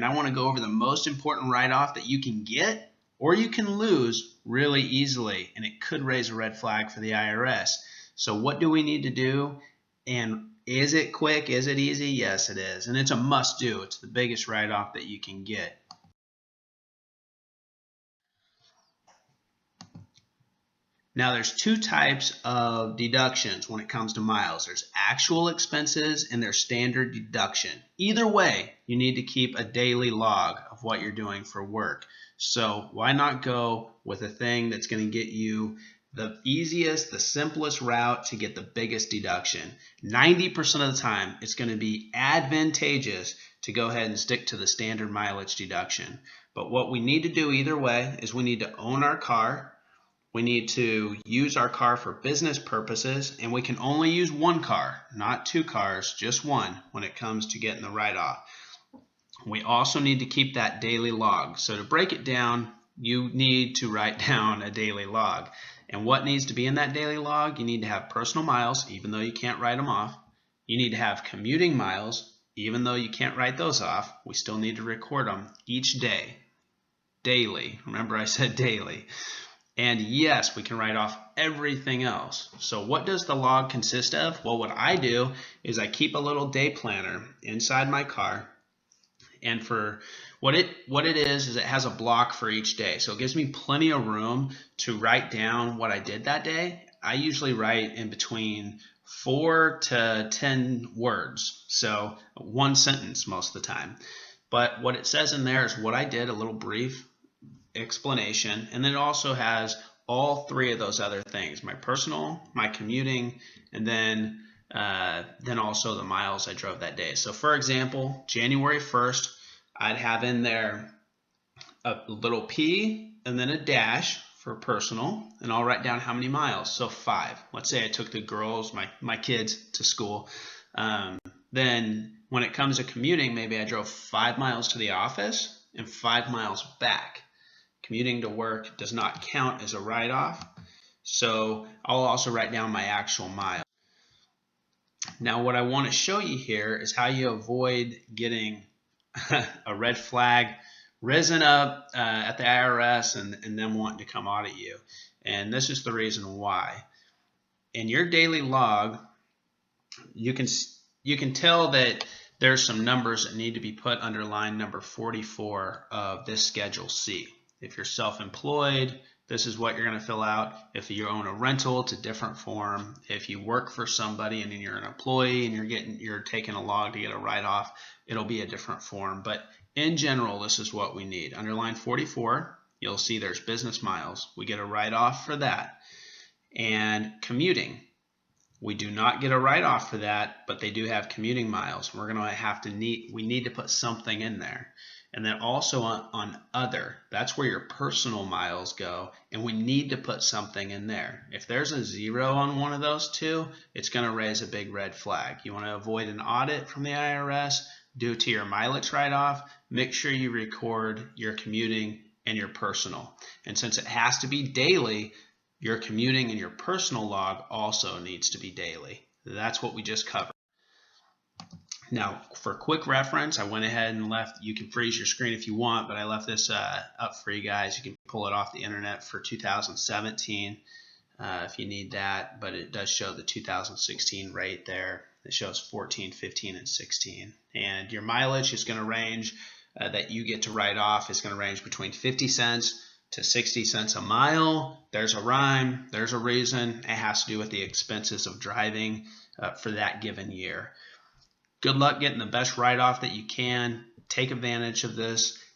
and I want to go over the most important write-off that you can get or you can lose really easily, and it could raise a red flag for the IRS. So what do we need to do? And is it quick? Is it easy? Yes, it is. And it's a must-do. It's the biggest write-off that you can get. Now, there's two types of deductions when it comes to miles. There's actual expenses and there's standard deduction. Either way, you need to keep a daily log of what you're doing for work. So why not go with a thing that's going to get you the easiest, the simplest route to get the biggest deduction? 90% of the time, it's going to be advantageous to go ahead and stick to the standard mileage deduction. But what we need to do either way is we need to own our car. We need to use our car for business purposes, and we can only use one car, not two cars, just one when it comes to getting the write-off. We also need to keep that daily log. So to break it down, you need to write down a daily log. And what needs to be in that daily log? You need to have personal miles, even though you can't write them off. You need to have commuting miles, even though you can't write those off. We still need to record them each day, daily. Remember I said daily. And yes, we can write off everything else. So what does the log consist of? Well, what I do is I keep a little day planner inside my car. And for what it is it has a block for each day. So it gives me plenty of room to write down what I did that day. I usually write in between 4 to 10 words. So one sentence most of the time. But what it says in there is what I did, a little brief explanation, and then it also has all three of those other things: my personal, my commuting, and then also the miles I drove that day. So for example, January 1st, I'd have in there a little P and then a dash for personal, and I'll write down how many miles. So 5. Let's say I took the girls, my kids, to school. Then when it comes to commuting, maybe I drove 5 miles to the office and 5 miles back. Commuting to work does not count as a write-off, so I'll also write down my actual miles. Now what I want to show you here is how you avoid getting a red flag risen up at the IRS and them wanting to come audit you. And this is the reason why. In your daily log, you can tell that there's some numbers that need to be put under line number 44 of this Schedule C. If you're self-employed, this is what you're going to fill out. If you own a rental, it's a different form. If you work for somebody and then you're an employee and you're taking a log to get a write-off, it'll be a different form. But in general, this is what we need. Under line 44, you'll see there's business miles. We get a write-off for that. And commuting. We do not get a write-off for that, but they do have commuting miles. We're going to we need to put something in there. And then also on other, that's where your personal miles go, and we need to put something in there. If there's a 0 on one of those two, it's going to raise a big red flag. You want to avoid an audit from the IRS due to your mileage write-off. Make sure you record your commuting and your personal. And since it has to be daily, your commuting and your personal log also needs to be daily. That's what we just covered. Now, for quick reference, I went ahead and left, you can freeze your screen if you want, but I left this up for you guys. You can pull it off the internet for 2017 if you need that, but it does show the 2016 rate there. It shows 14, 15, and 16. And your mileage is going to range, that you get to write off, is going to range between 50 cents to 60 cents a mile. There's a rhyme, there's a reason. It has to do with the expenses of driving for that given year. Good luck getting the best write-off that you can. Take advantage of this.